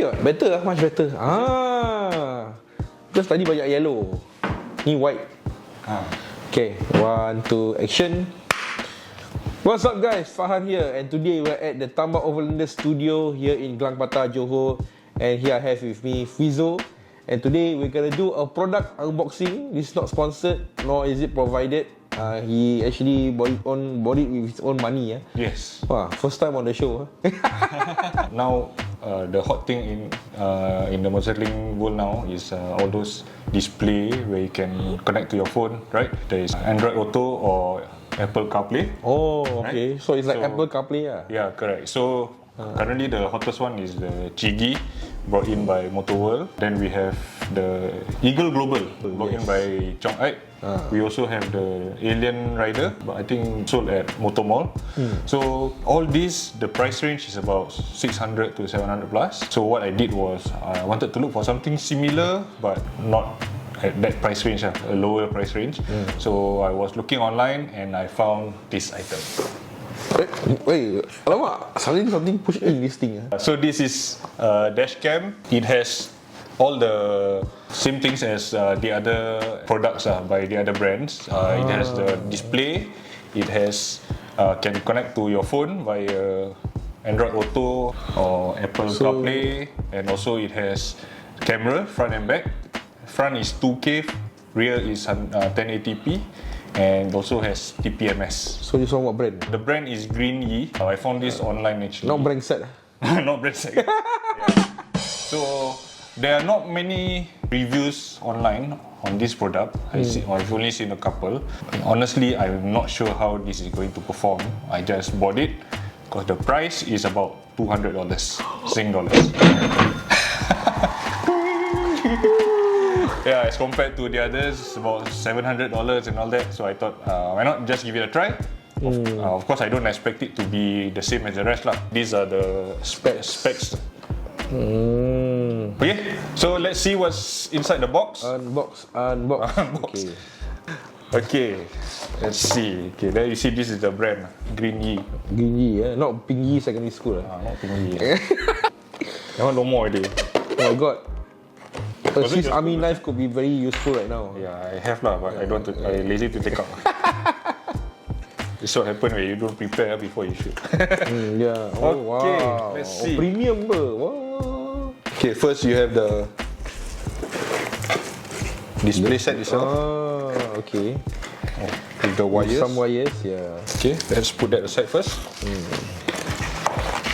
Okay what? Better lah, much better. Because tadi banyak yellow, ni white. Okay, 1, 2, action. What's up guys, Farhan here, and today we're at the Tambak Overlander studio here in Glang Patah, Johor. And here I have with me Fizo. And today we're gonna do a product unboxing. This is not sponsored, nor is it provided. He actually bought it with his own money. Yes. Wow, first time on the show. Now, the hot thing in the motorcycling world now is all those display where you can connect to your phone, right? There is Android Auto or Apple CarPlay. Oh, okay. Right? So it's like Apple CarPlay. Yeah, correct. So currently the hottest one is the Chigi, brought in by Motorworld. Then we have the Eagle Global, brought in by Chong Ai. We also have the Alien Rider, but I think sold at Motor Mall. So all these, the price range is about 600 to 700 plus. So what I did was I wanted to look for something similar, but not at that price range, a lower price range. So I was looking online and I found this item. Wait, alamak, suddenly something push in this thing. So this is dash cam. It has all the same things as the other products by the other brands. It has the display. It has can connect to your phone via Android Auto or Apple CarPlay, and also it has camera front and back. Front is 2K, rear is 1080p. And also has TPMS. So this one what brand? The brand is Green Yi. I found this online actually. Not brand set. Not brand set. So there are not many reviews online on this product. I've only seen a couple. Honestly, I'm not sure how this is going to perform. I just bought it because the price is about $200 Sing dollars. Yeah, as compared to the others, it's about $700 and all that. So I thought, why not just give it a try? Of course, I don't expect it to be the same as the rest lah. These are the specs. Okay, so let's see what's inside the box. Unbox. Okay, let's see. Okay, there you see this is the brand, Green Yi. Green Yi, not Ping Yi Secondary School. Not Ping Yi. That one no more already. Oh my god. A Swiss Army knife could be very useful right now. Yeah, I have lah, but I don't. I lazy to take out. This what happen when you don't prepare before you shoot. Yeah. Oh, okay, wow. let's see. Premium ber. Wow. Okay, first you have the display set itself. Okay. With the wires. Some wires, yeah. Okay, let's put that aside first.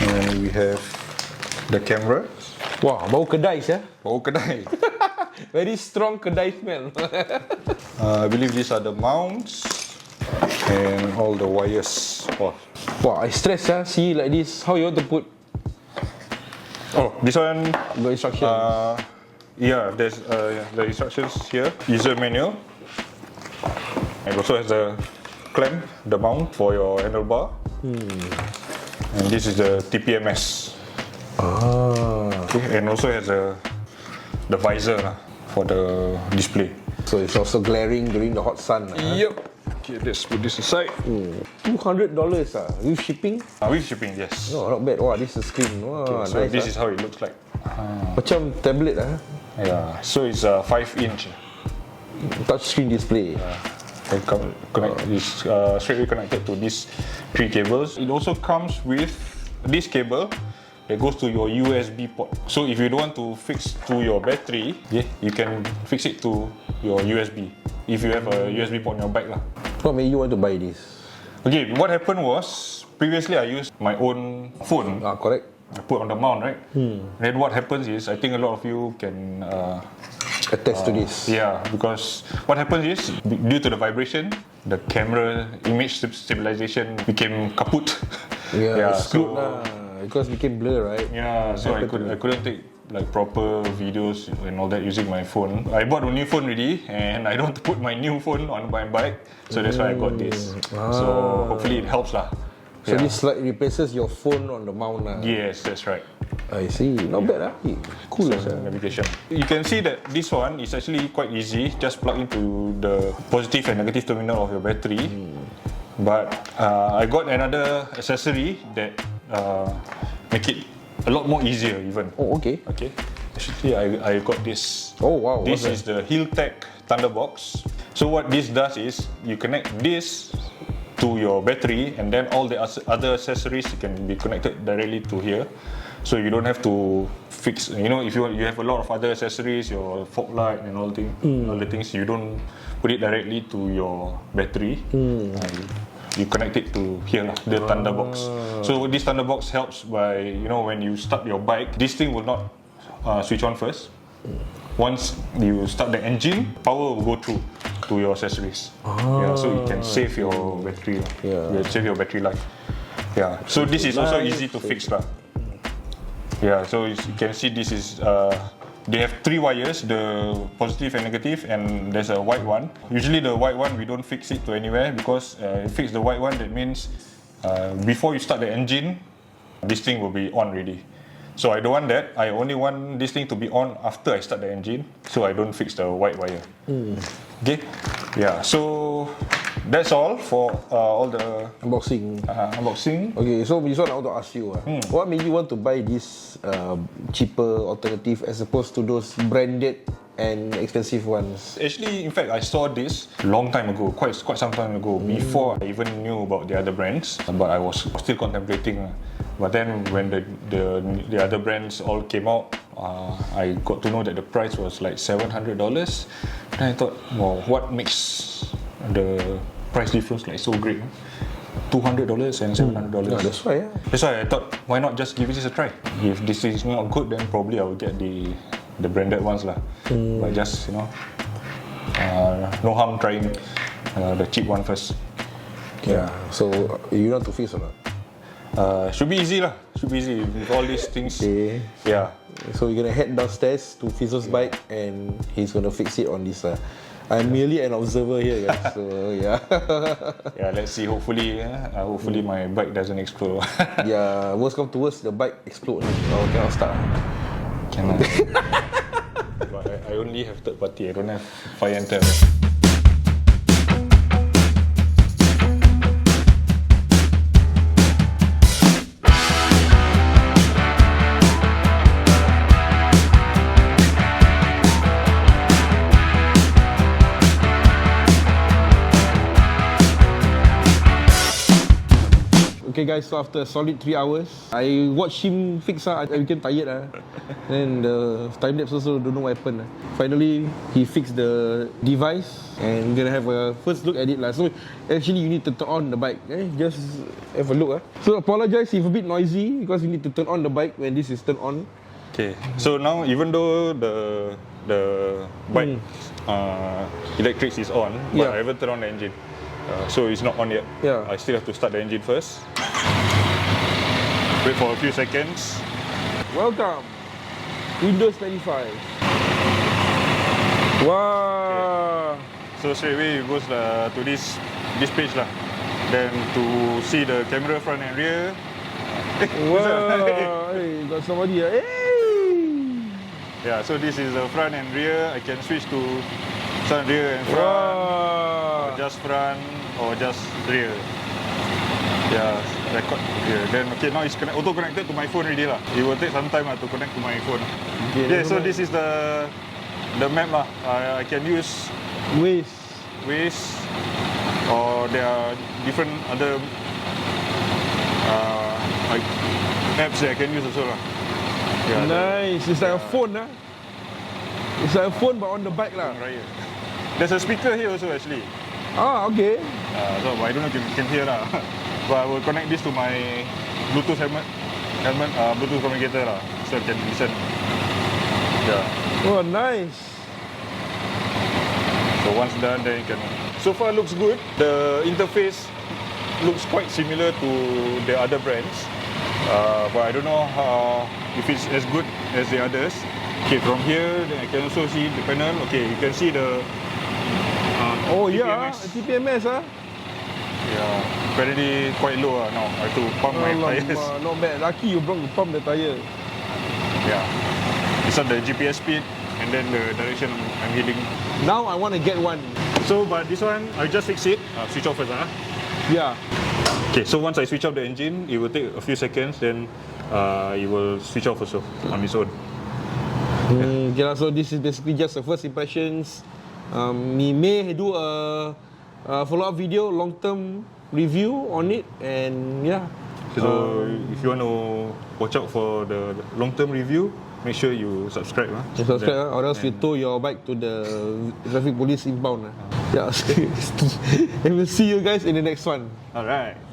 And we have the camera. Wah, bau kedai ya. Bau kedai. Very strong kedai smell. I believe these are the mounts and all the wires. Wah, I stress see like this. How you want to put? Oh, this one. The instruction. Yeah, there's the instructions here. User manual. It also has the clamp, the mount for your handlebar. And this is the TPMS. Okay, and also has the visor for the display. So it's also glaring during the hot sun. Yep. Okay, let's put this aside. $200 with shipping? With shipping, yes. No, not bad. Wow, this is screen. Wow, Okay, so nice. this is how it looks like. Macam tablet Yeah, so it's a 5-inch. touch screen display. It's straightly connected to these 3 cables. It also comes with this cable that goes to your USB port. So if you don't want to fix to your battery, you can fix it to your USB. If you have a USB port on your bike lah. What made you want to buy this? Okay, what happened was previously I used my own phone. Correct. I put on the mount, right? Then what happens is, I think a lot of you can attest to this. Yeah, because what happens is, due to the vibration, the camera image stabilization became kaput. Yeah, screwed because it became blur, right? Yeah, so I couldn't take like proper videos and all that using my phone. I bought a new phone already, and I don't want to put my new phone on my bike, so that's why I got this. So hopefully it helps lah. So this like replaces your phone on the mount lah. Yes, that's right. I see. Not bad Cool navigation. You can see that this one is actually quite easy. Just plug into the positive and negative terminal of your battery. But I got another accessory that make it a lot more easier even. Oh, okay. Okay. Actually, I got this. Oh, wow. This what's is the Hilltech Thunderbox. So what this does is you connect this to your battery, and then all the other accessories can be connected directly to here. So you don't have to fix. You know, if you have a lot of other accessories, your fog light and all the things, you don't put it directly to your battery. You connect it to here lah, the Thunderbox. So this Thunderbox helps by, you know, when you start your bike, this thing will not switch on first. Once you start the engine, power will go through to your accessories. Yeah, so it can save your battery. Yeah, save your battery life. Yeah. So this is also easy to fix lah. Yeah. So you can see this is. They have 3 wires, the positive and negative, and there's a white one. Usually the white one we don't fix it to anywhere, because if you fix the white one, that means before you start the engine, this thing will be on already. So I don't want that. I only want this thing to be on after I start the engine, so I don't fix the white wire. Okay. Yeah. So that's all for all the Unboxing. unboxing. Okay, so this one I want to ask you. What made you want to buy this cheaper alternative as opposed to those branded and expensive ones? Actually, in fact, I saw this long time ago, quite some time ago, before I even knew about the other brands. But I was still contemplating. But then when the other brands all came out, I got to know that the price was like $700. Then I thought, well, what makes the price difference like so great? $200 and $700. Yeah, that's why. Yeah. That's why I thought, why not just give this a try? If this is not good, then probably I will get the branded ones lah. But just, you know, no harm trying the cheap one first. Yeah. So you want to fix or not? Should be easy lah. Should be easy with all these things. Okay. Yeah. So we're gonna head downstairs to Fizo's bike, and he's gonna fix it on this. I'm merely an observer here, guys. So yeah. Yeah. Let's see. Hopefully, hopefully my bike doesn't explode. Yeah. Worst come to worst, the bike explode. Oh, cannot start. Cannot. But I only have third party. I don't have fire and tell. Okay guys, so after a solid 3 hours, I watched him fix. I became tired. Then the time lapse also don't know what happened. Finally, he fixed the device, and we're gonna have a first look at it. So actually, you need to turn on the bike. Just have a look. So apologize if a bit noisy, because you need to turn on the bike when this is turned on. Okay. So now, even though the bike electrics is on, but I haven't turned on the engine. So it's not on yet. Yeah. I still have to start the engine first. Wait for a few seconds. Welcome, Windows 95. Wow. Okay. So straight away it goes to this page lah. Then to see the camera front and rear. Wow. Hey, got somebody. Hey. Yeah. So this is the front and rear. I can switch to front, rear, and front. Wow. Or just front or just rear. Yeah, record here. Then okay, now it's auto connected to my phone already lah. It will take some time to connect to my phone. Okay, so this is the map lah. I can use Waze, or there are different other like apps that I can use also lah. Yeah, nice. It's like a phone lah. It's like a phone but on the bike lah. There's a speaker here also actually. Ah, okay. So I don't know if you can hear lah. But I will connect this to my Bluetooth helmet, Bluetooth communicator lah, so I can listen. Yeah. Oh, nice. So once done, then you can. So far looks good. The interface looks quite similar to the other brands, but I don't know if it's as good as the others. Okay, from here, then I can also see the panel. Okay, you can see the. Yeah, TPMS Yeah, apparently quite low now. I have to pump my tires. Not bad. Lucky you pump the tire. Yeah. It's on the GPS speed and then the direction I'm heading. Now I want to get one. So, but this one, I just fix it. Switch off first. Yeah. Okay, so once I switch off the engine, it will take a few seconds. Then it will switch off also on its own. Okay lah, so this is basically just the first impressions. We may do a follow-up video, long-term review on it, and yeah. So if you want to watch out for the long-term review, make sure you subscribe. Subscribe, or else you tow your bike to the traffic police impound. Yeah, and we'll see you guys in the next one. Alright.